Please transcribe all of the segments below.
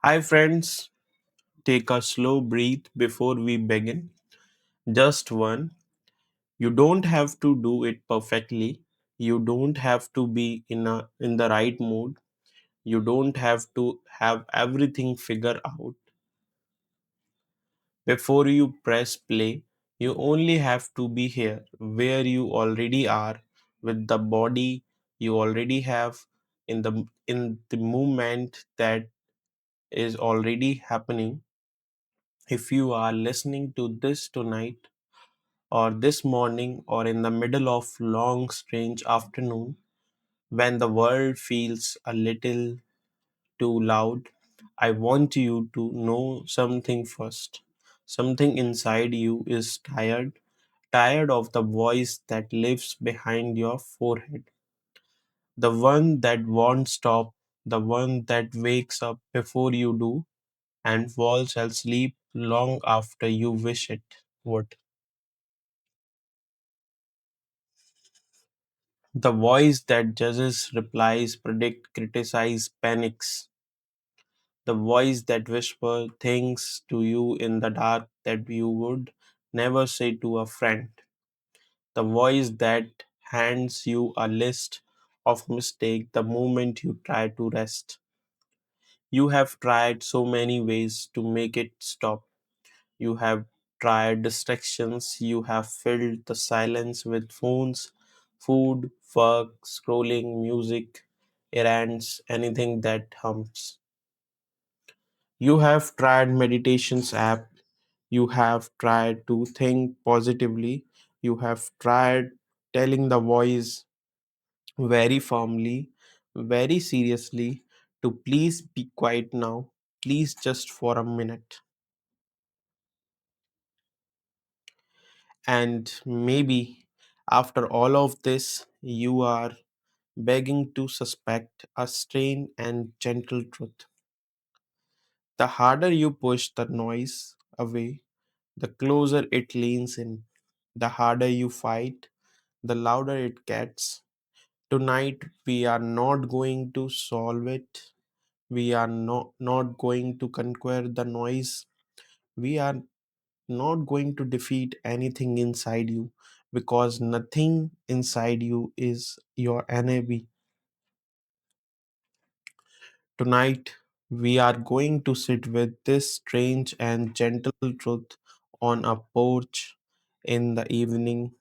Hi, friends. Take a slow breath before we begin. Just one. You don't have to do it perfectly. You don't have to be in the right mood. You don't have to have everything figured out before you press play. You only have to be here where you already are with the body you already have in the movement that is already happening. If you are listening to this tonight or this morning or in the middle of long strange afternoon when the world feels a little too loud, I want you to know something first. Something inside you is tired of the voice that lives behind your forehead, the one that won't stop, the one that wakes up before you do and falls asleep long after you wish it would. The voice that judges, replies, predicts, criticizes, panics. The voice that whispers things to you in the dark that you would never say to a friend. The voice that hands you a list of mistakes the moment you try to rest. You have tried so many ways to make it stop. You have tried distractions. You have filled the silence with phones, food, work, scrolling, music, errands, anything that hums. You have tried meditations app. You have tried to think positively. You have tried telling the voice very firmly, very seriously to please be quiet now, please just for a minute. And maybe after all of this, you are begging to suspect a strange and gentle truth. The harder you push the noise away, the closer it leans in. The harder you fight, the louder it gets. Tonight, we are not going to solve it. We are not going to conquer the noise. We are not going to defeat anything inside you because nothing inside you is your enemy. Tonight, we are going to sit with this strange and gentle truth on a porch in the evening,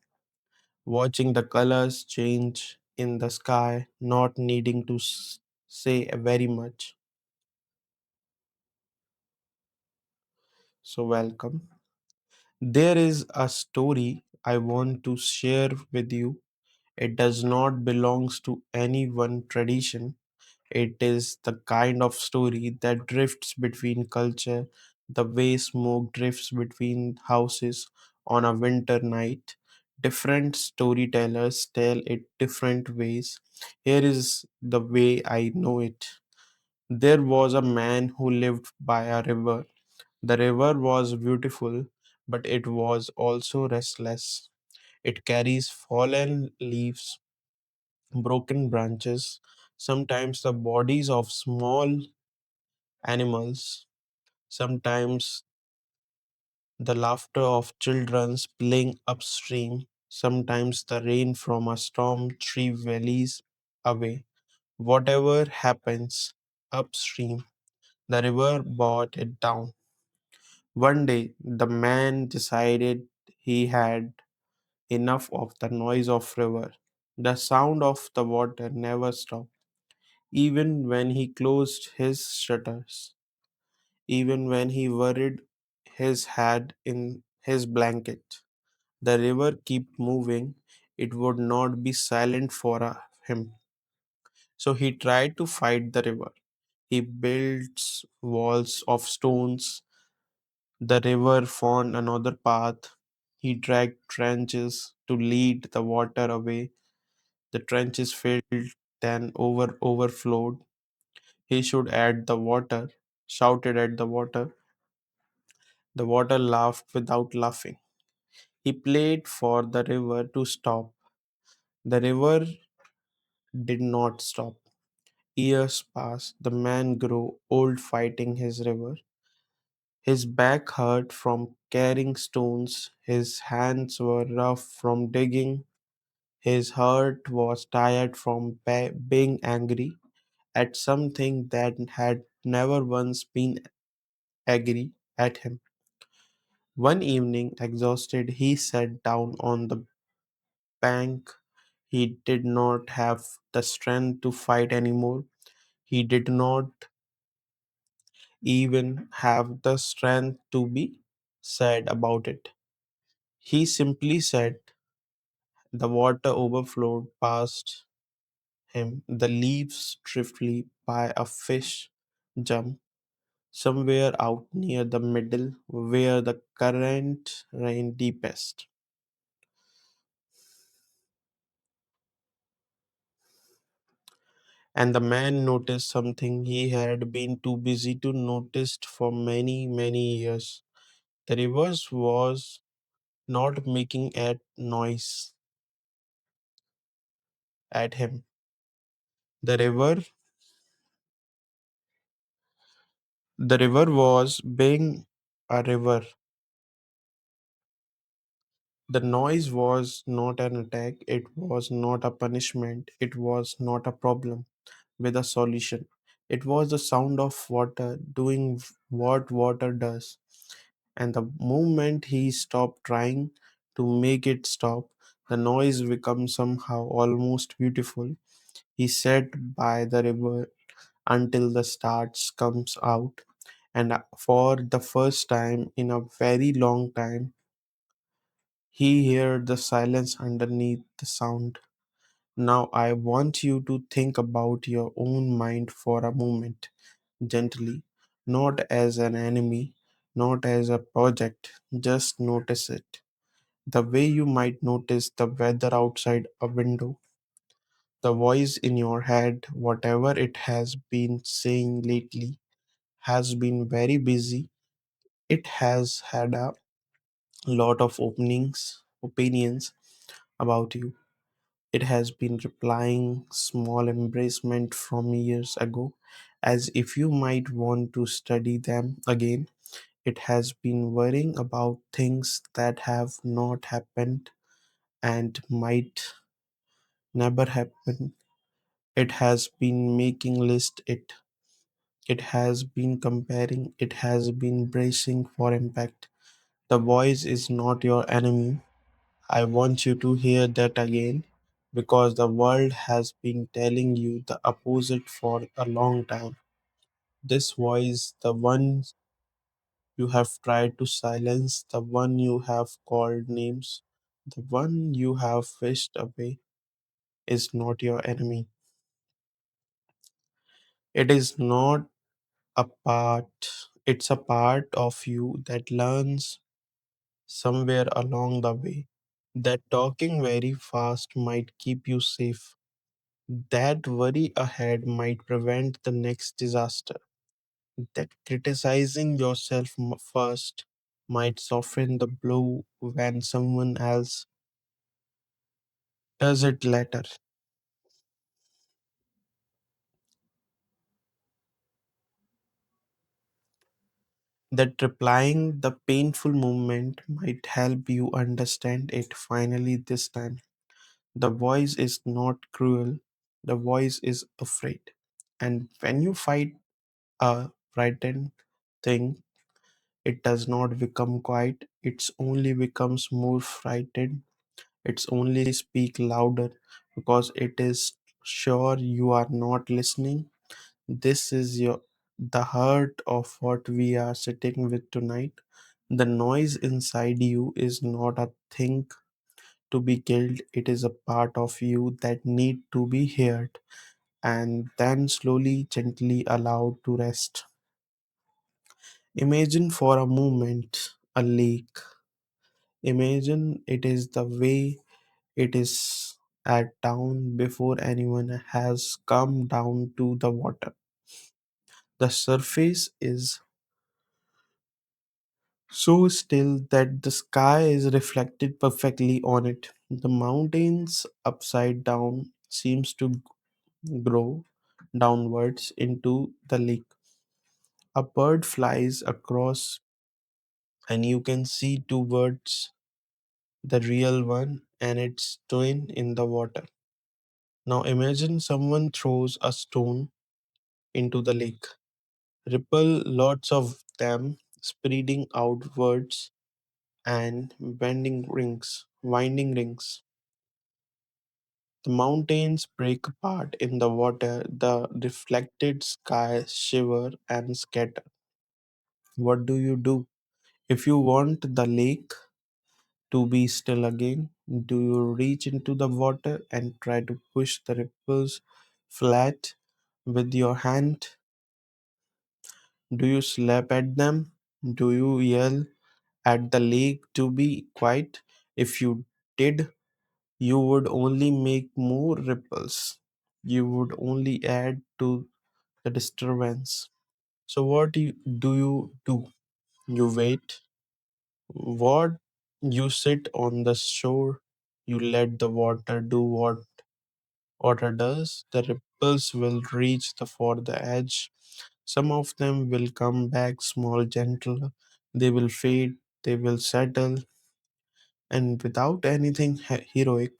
watching the colors change in the sky, not needing to say very much. So, welcome. There is a story I want to share with you. It does not belong to any one tradition. It is the kind of story that drifts between culture, the way smoke drifts between houses on a winter night. Different storytellers tell it different ways. Here is the way I know it. There was a man who lived by a river. The river was beautiful, but it was also restless. It carries fallen leaves, broken branches, sometimes the bodies of small animals, sometimes the laughter of children playing upstream, sometimes the rain from a storm 3 valleys away. Whatever happens upstream, the river brought it down. One day, the man decided he had enough of the noise of river. The sound of the water never stopped, even when he closed his shutters, even when he worried his head in his blanket. The river kept moving. It would not be silent for him. So he tried to fight the river. He built walls of stones. The river found another path. He dragged trenches to lead the water away. The trenches filled, then overflowed. He should add the water, shouted at the water. The water laughed without laughing. He played for the river to stop. The river did not stop. Years pass, the man grew old fighting his river. His back hurt from carrying stones, his hands were rough from digging, his heart was tired from being angry at something that had never once been angry at him. One evening, exhausted, he sat down on the bank. He did not have the strength to fight anymore. He did not even have the strength to be sad about it. He simply said, the water overflowed past him, the leaves driftly by a fish jumped somewhere out near the middle where the current ran deepest. And the man noticed something he had been too busy to notice for many, many years. The river was not making a noise at him. The river the river was being a river. The noise was not an attack, it was not a punishment, it was not a problem with a solution. It was the sound of water doing what water does. And the moment he stopped trying to make it stop, the noise became somehow almost beautiful. He sat by the river until the stars comes out, and for the first time in a very long time, he heard the silence underneath the sound. Now I want you to think about your own mind for a moment, gently, not as an enemy, not as a project, just notice it. The way you might notice the weather outside a window, the voice in your head, whatever it has been saying lately, has been very busy. It has had a lot of opinions about you. It has been replying small embracement from years ago, as if you might want to study them again. It has been worrying about things that have not happened and might never happen. It has been making list it has been comparing, it has been bracing for impact. The voice is not your enemy. I want you to hear that again because the world has been telling you the opposite for a long time. This voice, the one you have tried to silence, the one you have called names, the one you have wished away, is not your enemy. It is not a part, it's a part of you that learns somewhere along the way. That talking very fast might keep you safe. That worry ahead might prevent the next disaster. That criticizing yourself first might soften the blow when someone else does it later. That replying the painful moment might help you understand it finally this time. The voice is not cruel, the voice is afraid. And when you fight a frightened thing, it does not become quiet, it only becomes more frightened. It's only speak louder because it is sure you are not listening. This is the heart of what we are sitting with tonight. The noise inside you is not a thing to be killed, it is a part of you that need to be heard and then slowly, gently allowed to rest. Imagine for a moment a lake. Imagine it is the way it is at down before anyone has come down to the water. The surface is so still that the sky is reflected perfectly on it. The mountains upside down seems to grow downwards into the lake. A bird flies across, and you can see two birds, the real one and its twin in the water. Now imagine someone throws a stone into the lake. Ripple, lots of them, spreading outwards and winding rings. The mountains break apart in the water, the reflected sky shiver and scatter. What do you do? If you want the lake to be still again, do you reach into the water and try to push the ripples flat with your hand? Do you slap at them? Do you yell at the lake to be quiet? If you did, you would only make more ripples. You would only add to the disturbance. So, what do? You wait. What you sit on the shore, you let the water do what water does. The ripples will reach for the edge. Some of them will come back small, gentle. They will fade, they will settle, and without anything heroic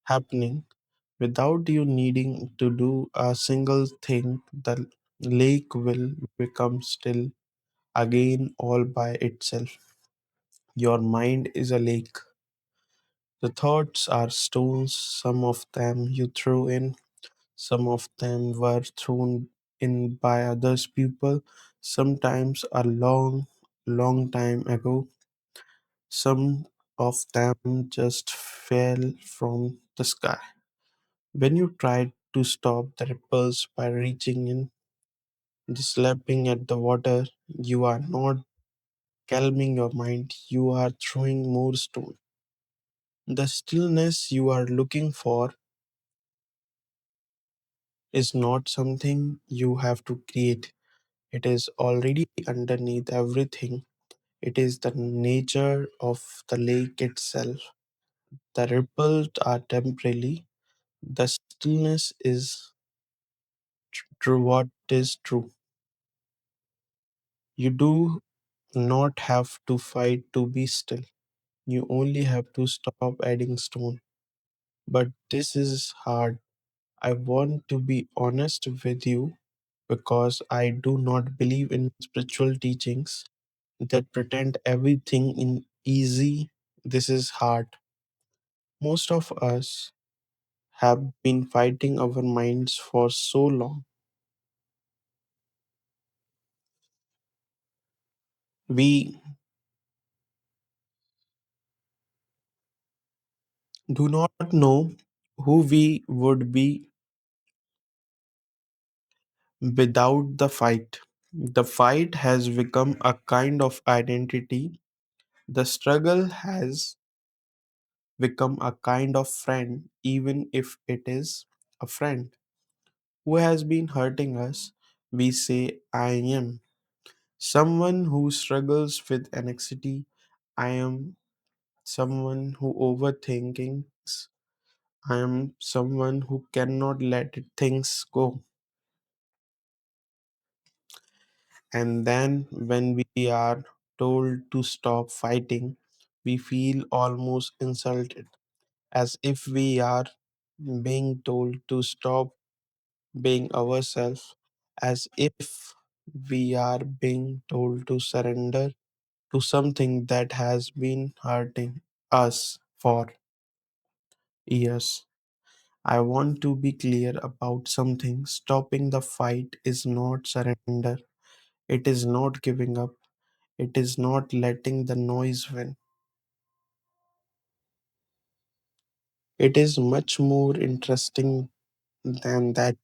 happening, without you needing to do a single thing, the lake will become still again all by itself. Your mind is a lake. The thoughts are stones, some of them you threw in, some of them were thrown in by others people, sometimes a long time ago. Some of them just fell from the sky. When you try to stop the ripples by reaching in, just lapping at the water, you are not calming your mind, you are throwing more stone. The stillness you are looking for is not something you have to create. It is already underneath everything. It is the nature of the lake itself. The ripples are temporary. The stillness is true what is true. You do not have to fight to be still. You only have to stop adding stone. But this is hard. I want to be honest with you because I do not believe in spiritual teachings that pretend everything in easy. This is hard. Most of us have been fighting our minds for so long. We do not know who we would be without the fight. The fight has become a kind of identity. The struggle has become a kind of friend, even if it is a friend who has been hurting us. We say, I am someone who struggles with anxiety. I am someone who overthinkings. I am someone who cannot let things go. And then when we are told to stop fighting, we feel almost insulted, as if we are being told to stop being ourselves, as if we are being told to surrender to something that has been hurting us for years. I want to be clear about something. Stopping the fight is not surrender. It is not giving up. It is not letting the noise win. It is much more interesting than that.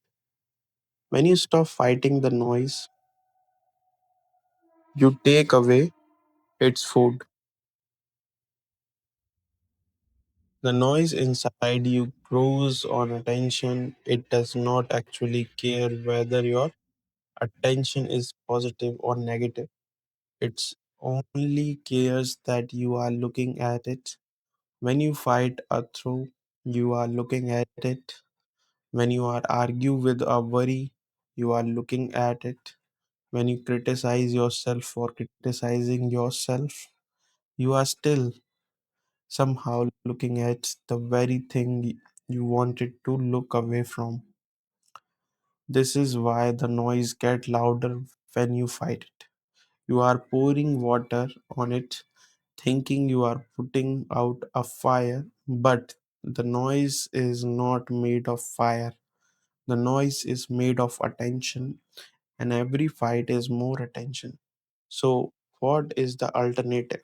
When you stop fighting the noise, you take away its food. The noise inside you grows on attention. It does not actually care whether your attention is positive or negative. It only cares that you are looking at it. When you fight a throw, you are looking at it. When you are argue with a worry, You are looking at it. When you criticize yourself for criticizing yourself, you are still somehow looking at the very thing you wanted to look away from. This is why the noise gets louder when you fight it. You are pouring water on it, thinking you are putting out a fire, but the noise is not made of fire. The noise is made of attention, and every fight is more attention. So, what is the alternative?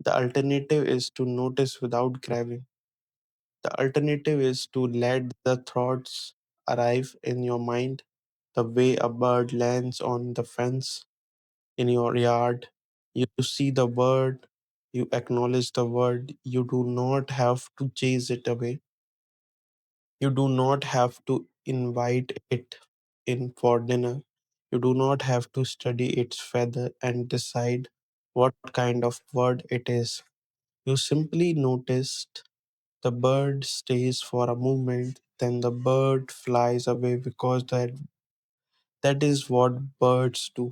The alternative is to notice without grabbing. The alternative is to let the thoughts arrive in your mind the way a bird lands on the fence in your yard. You see the bird, you acknowledge the word, you do not have to chase it away. You do not have to invite it in for dinner. You do not have to study its feather and decide what kind of bird it is. You simply noticed the bird stays for a moment, then the bird flies away because that is what birds do.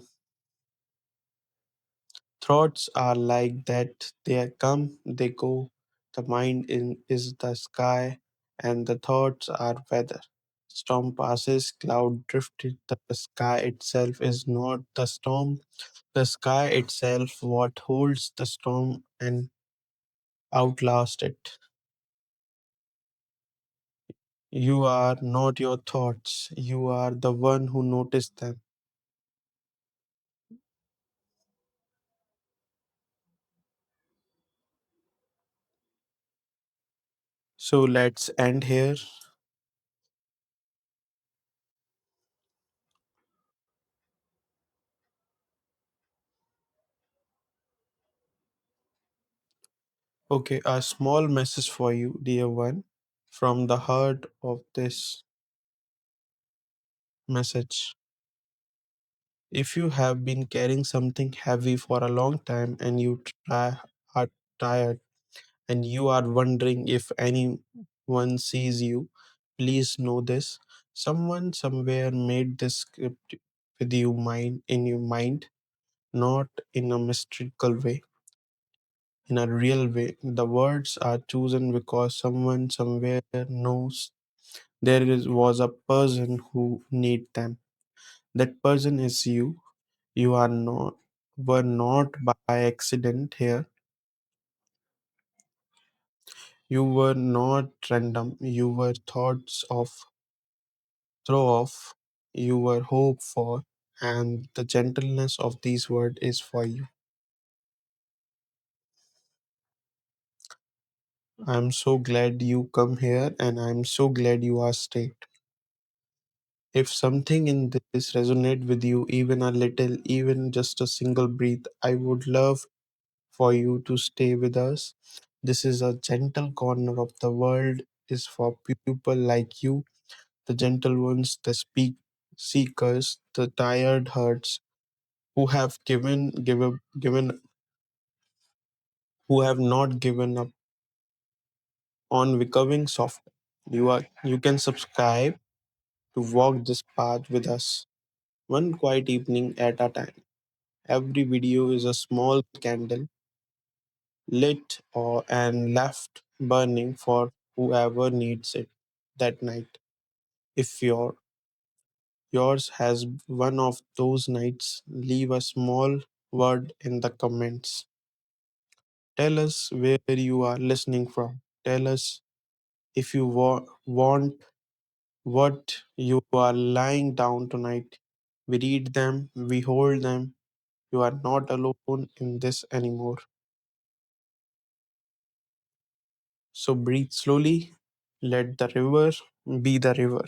Thoughts are like that. They come, they go. The mind is the sky, and the thoughts are weather. Storm passes, cloud drifted. The sky itself is not the storm. The sky itself what holds the storm and outlast it. You are not your thoughts. You are the one who noticed them. So let's end here. Okay, a small message for you, dear one, from the heart of this message. If you have been carrying something heavy for a long time and are tired and you are wondering if anyone sees you, please know this. Someone somewhere made this script with you mind in your mind, not in a mystical way, in a real way. The words are chosen because someone somewhere knows was a person who need them. That person is you. You are not were not by accident here. You were not random. You were thoughts of throw off. You were hope for, and the gentleness of these words is for you. I'm so glad you come here, and I'm so glad you are stayed. If something in this resonate with you even a little, even just a single breath, I would love for you to stay with us. This is a gentle corner of the world is for people like you, the gentle ones, the seekers, the tired hearts who have given who have not given up on becoming soft. You can subscribe to walk this path with us one quiet evening at a time. Every video is a small candle lit or and left burning for whoever needs it that night. If yours has one of those nights, leave a small word in the comments. Tell us where you are listening from. Tell us if you want what you are lying down tonight. We read them, we hold them. You are not alone in this anymore. So breathe slowly, let the river be the river.